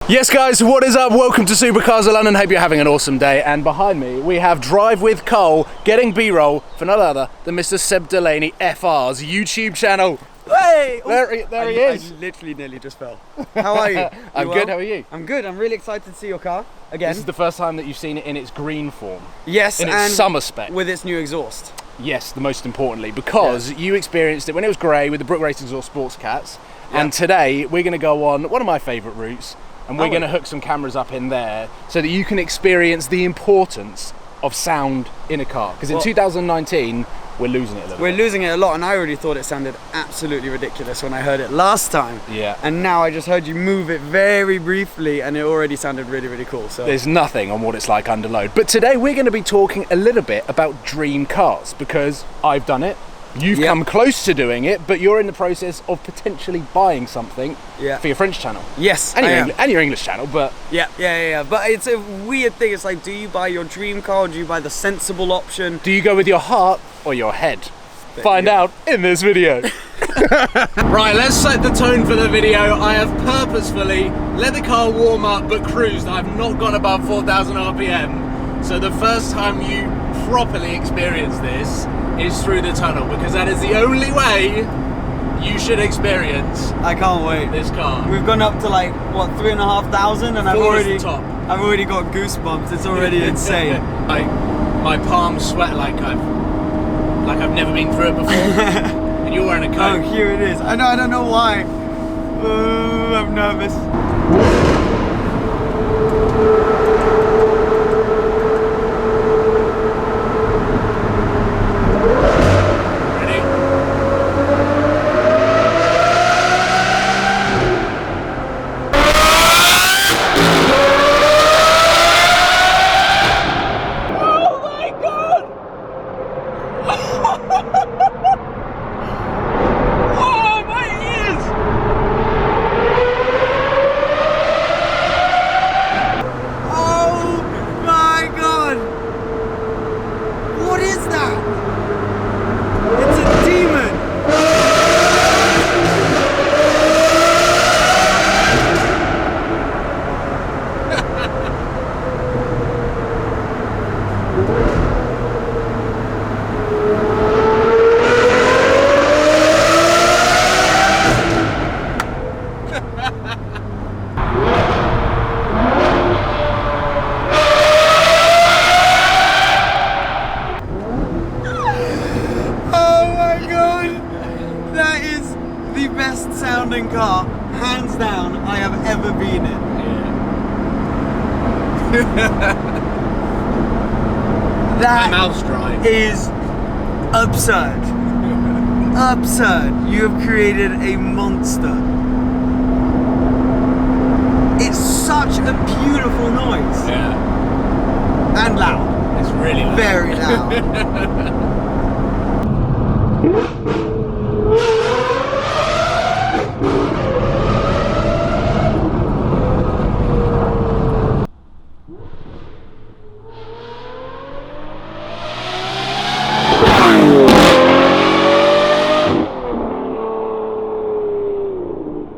Yes guys, what is up? Welcome to Supercars of London. Hope you're having an awesome day. And behind me we have Drive with Kol getting B-roll for none other than Mr. Seb Delaney FR's YouTube channel. Hey! There he is. I literally nearly just fell. How are you? I'm good, how are you? I'm good, I'm really excited to see your car again. This is the first time that you've seen it in its green form. Yes, in its summer spec. With its new exhaust. Yes, the most importantly, because you experienced it when it was grey with the Brook Racing Exhaust Sports Cats. And today we're going to go on one of my favourite routes. And we're going to hook some cameras up in there so that you can experience the importance of sound in a car. Because in 2019, we're losing it a little bit. We're losing it a lot, and I already thought it sounded absolutely ridiculous when I heard it last time. Yeah. And now I just heard you move it very briefly, and it already sounded really, really cool. So there's nothing on what it's like under load. But today we're going to be talking a little bit about dream cars, because I've done it. You've come close to doing it, but you're in the process of potentially buying something for your French channel. Yes, and your English channel, but... Yeah. But it's a weird thing. It's like, do you buy your dream car, or do you buy the sensible option? Do you go with your heart or your head? Find out in this video. Right, let's set the tone for the video. I have purposefully let the car warm up but cruised. I've not gone above 4,000 RPM. So the first time you properly experience this is through the tunnel, because that is the only way you should experience. I can't wait. This car. We've gone up to like what, 3,500, and I've already got goosebumps. It's already insane. My palms sweat like I've never been through it before. And you're wearing a coat. Oh, here it is. I don't know why. I'm nervous. Car, hands down, I have ever been in. That mouth's dry. Is absurd. Absurd. You have created a monster. It's such a beautiful noise. Yeah. And loud. It's really loud. Very loud.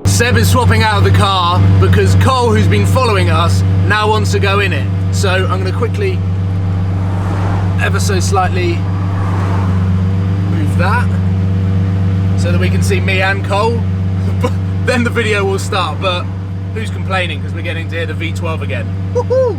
Seb is swapping out of the car because Kol, who's been following us, now wants to go in it. So I'm going to quickly, ever so slightly, move that so that we can see me and Kol. Then the video will start, but who's complaining because we're getting to hear the V12 again. Woohoo!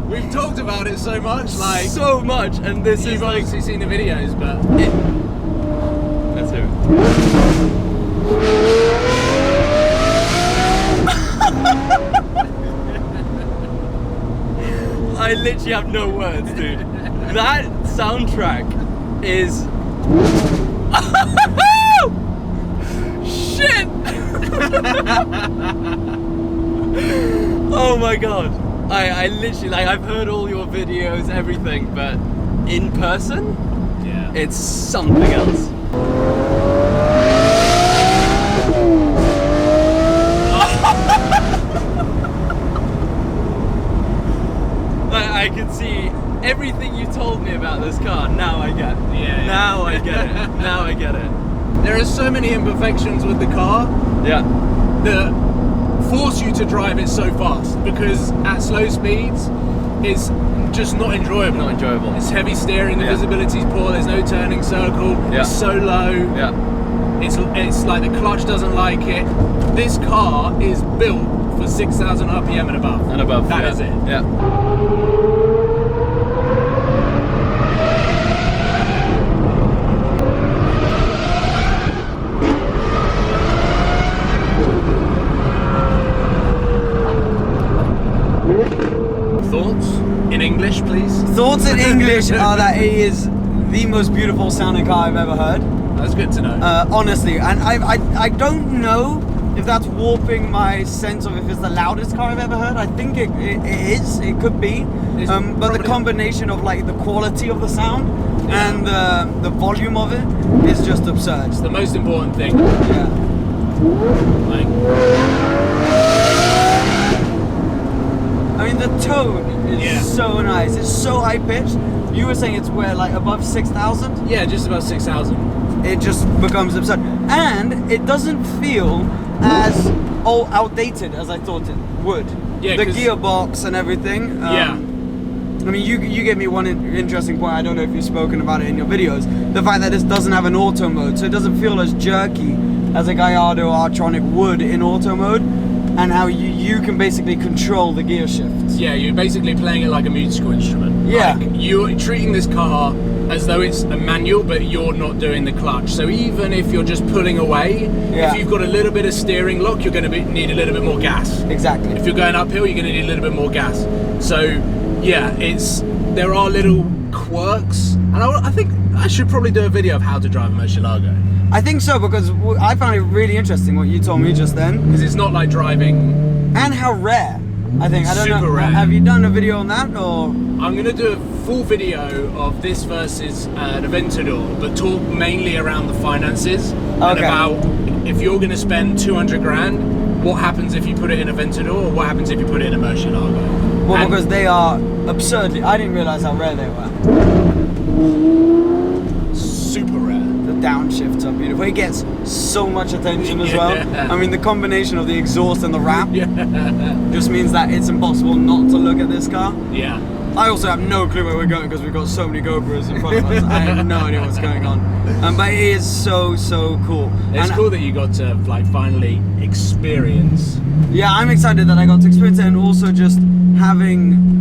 We've talked about it so much, and this you've is like... obviously seen the videos, but let's hear it. I literally have no words, dude. That soundtrack is... Shit! Oh my god. I literally, like, I've heard all your videos, everything, but in person, it's something else. everything you told me about this car, now I get. Yeah. Now I get it. Now I get it. There are so many imperfections with the car Yeah. that force you to drive it so fast, because at slow speeds it's just not enjoyable. Not enjoyable. It's heavy steering, the Yeah. visibility's poor, there's no turning circle, Yeah. it's so low, Yeah. it's like the clutch doesn't like it. This car is built for 6,000 RPM and above. And above. That yeah. is it. Yeah. Thoughts in English, please? Thoughts in English are that it is the most beautiful sounding car I've ever heard. That's good to know. Honestly, and I don't know if that's warping my sense of if it's the loudest car I've ever heard. I think it is. It could be. It's But the probably- combination of like the quality of the sound and the volume of it is just absurd. It's the most important thing. Yeah. Like, I mean, the tone is Yeah. so nice. It's so high pitched. You were saying it's where like above 6,000. yeah, just about 6,000. It just becomes absurd, and it doesn't feel as outdated as I thought it would. Yeah, the 'cause- gearbox and everything. Yeah. I mean, you gave me one interesting point. I don't know if you've spoken about it in your videos. The fact that this doesn't have an auto mode, so it doesn't feel as jerky as a Gallardo or Artronic would in auto mode, and how you can basically control the gear shifts. Yeah, you're basically playing it like a musical instrument. Yeah. Like, you're treating this car as though it's a manual, but you're not doing the clutch. So even if you're just pulling away, Yeah. if you've got a little bit of steering lock, you're going to need a little bit more gas. Exactly. If you're going uphill, you're going to need a little bit more gas. So yeah, there are little quirks, and I think I should probably do a video of how to drive a Murcielago, I think so, because I found it really interesting what you told me just then, because it's not like driving. and how rare. I think I don't know. Super rare. Have you done a video on that or? I'm going to do a full video of this versus an Aventador, but talk mainly around the finances and Okay. about if you're going to spend 200 grand, what happens if you put it in a Aventador, or what happens if you put it in a Murcielago. Well, And- because they are absurdly. I didn't realize how rare they were. super rare. The downshifts are beautiful. It gets so much attention as well. Yeah. I mean, the combination of the exhaust and the wrap Yeah. just means that it's impossible not to look at this car. Yeah. I also have no clue where we're going because we've got so many GoPros in front of us. I have no idea what's going on. But it is so cool. It's And cool that you got to like finally experience. yeah, I'm excited that I got to experience it, and also just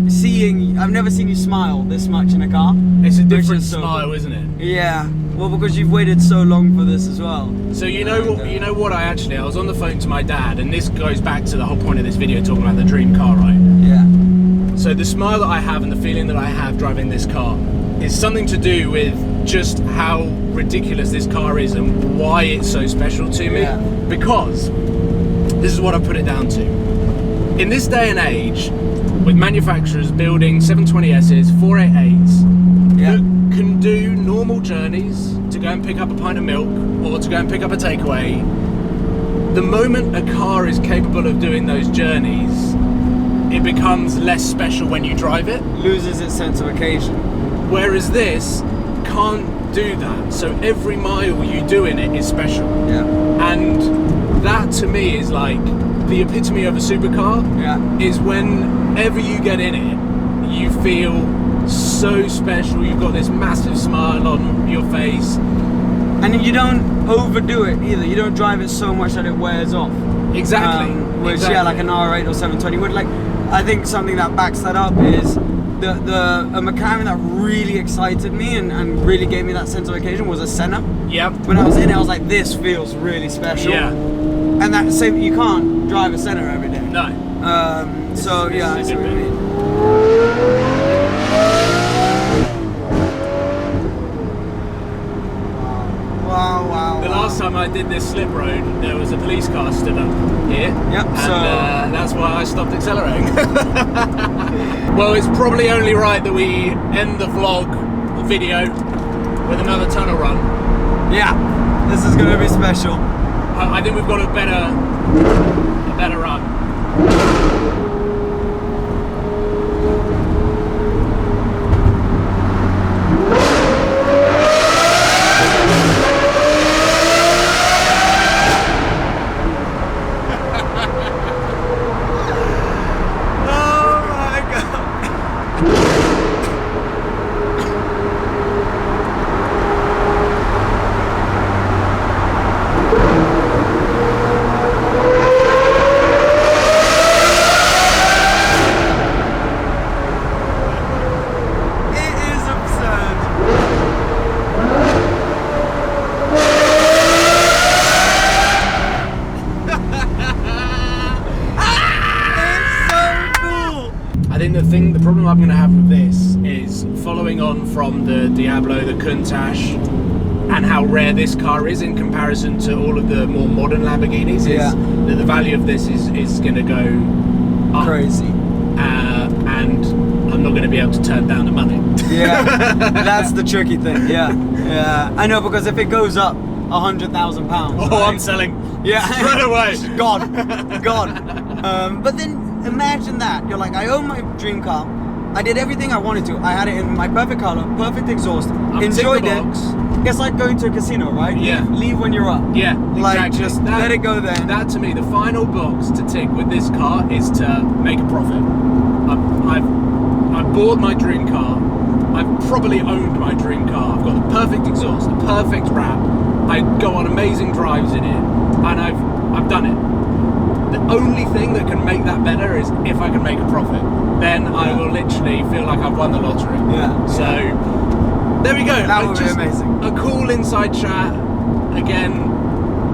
seeing. I've never seen you smile this much in a car. It's a which different is so smile, cool. isn't it? Yeah, well, because you've waited so long for this as well. So you know what I was on the phone to my dad, and this goes back to the whole point of this video, talking about the dream car, right? Yeah. So the smile that I have and the feeling that I have driving this car is something to do with just how ridiculous this car is and why it's so special to me. Yeah. Because this is what I put it down to. In this day and age, with manufacturers building 720Ss, 488s, Yeah. that can do normal journeys to go and pick up a pint of milk or to go and pick up a takeaway, the moment a car is capable of doing those journeys, it becomes less special when you drive it. Loses its sense of occasion. Whereas this can't do that. So every mile you do in it is special. Yeah. And that to me is like the epitome of a supercar. Yeah. Is whenever you get in it, you feel so special. You've got this massive smile on your face. And you don't overdo it either. You don't drive it so much that it wears off. Exactly. Which exactly. yeah, like an R8 or 720 would. Like, I think something that backs that up is a McLaren that really excited me and really gave me that sense of occasion was a Senna. Yep. When I was in it, I was like, this feels really special. Yeah. And that same, you can't drive a Senna every day. No. So yeah, I This is see a what good you bit. mean. Wow. The last time I did this slip road, there was a police car stood up here. Yep, And so- that's why I stopped accelerating. Well, it's probably only right that we end the vlog video with another tunnel run. Yeah, this is gonna be special. I think we've got a better run. think the problem I'm going to have with this is following on from the Diablo, the Countach, and how rare this car is in comparison to all of the more modern Lamborghinis. Is that the value of this is going to go up. Crazy. And I'm not going to be able to turn down the money. Yeah, that's the tricky thing. Yeah, I know, because if it goes up £100,000, right? I'm selling. Yeah, straight away. Gone. But then imagine that you're like, I own my dream car. I did everything I wanted to. I had it in my perfect color, perfect exhaust. Enjoyed it. It's like going to a casino, right? Yeah. Leave when you're up. Yeah, Like, exactly. just let it go then. That to me, the final box to tick with this car is to make a profit. I've bought my dream car. I've probably owned my dream car. I've got the perfect exhaust, the perfect wrap. I go on amazing drives in it, and I've done it. The only thing that can make that better is if I can make a profit. Then I will literally feel like I've won the lottery. Yeah. So there we go. That would be amazing. A cool inside chat. Again,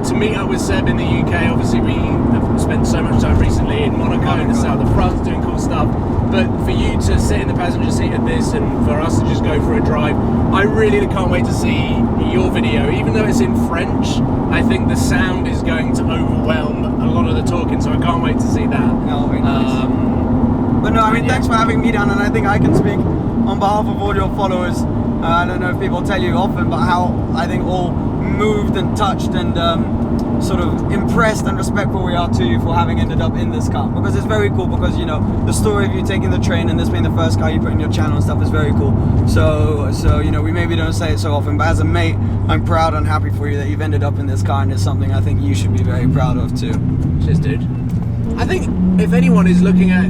to meet up with Seb in the UK. Obviously, we have spent so much time recently in Monaco, in the south of France, doing cool stuff. But for you to sit in the passenger seat of this, and for us to just go for a drive, I really can't wait to see your video. Even though it's in French, I think the sound is going to overwhelm a lot of the talking, so I can't wait to see that. That'll be nice. But no, I mean, thanks for having me down, and I think I can speak on behalf of all your followers. I don't know if people tell you often, but how I think all moved and touched and sort of impressed and respectful we are to you for having ended up in this car, because it's very cool, because you know the story of you taking the train and this being the first car you put in your channel and stuff is very cool. So you know, we maybe don't say it so often, but as a mate, I'm proud and happy for you that you've ended up in this car, and it's something I think you should be very proud of too. Cheers, dude. I think if anyone is looking at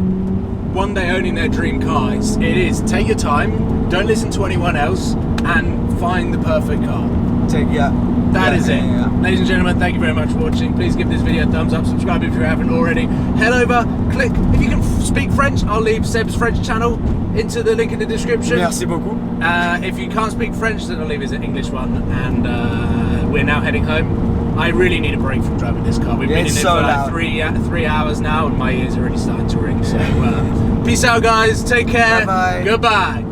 one day owning their dream car, it is take your time, don't listen to anyone else, and find the perfect car. That is it. Ladies and gentlemen, thank you very much for watching. Please give this video a thumbs up, subscribe if you haven't already. Head over, click, if you can speak French, I'll leave Seb's French channel into the link in the description. Merci beaucoup. If you can't speak French, then I'll leave his English one. And we're now heading home. I really need a break from driving this car. We've been in it for like 3 hours now, and my ears are already starting to ring. So peace out, guys. Take care. Bye-bye. Goodbye.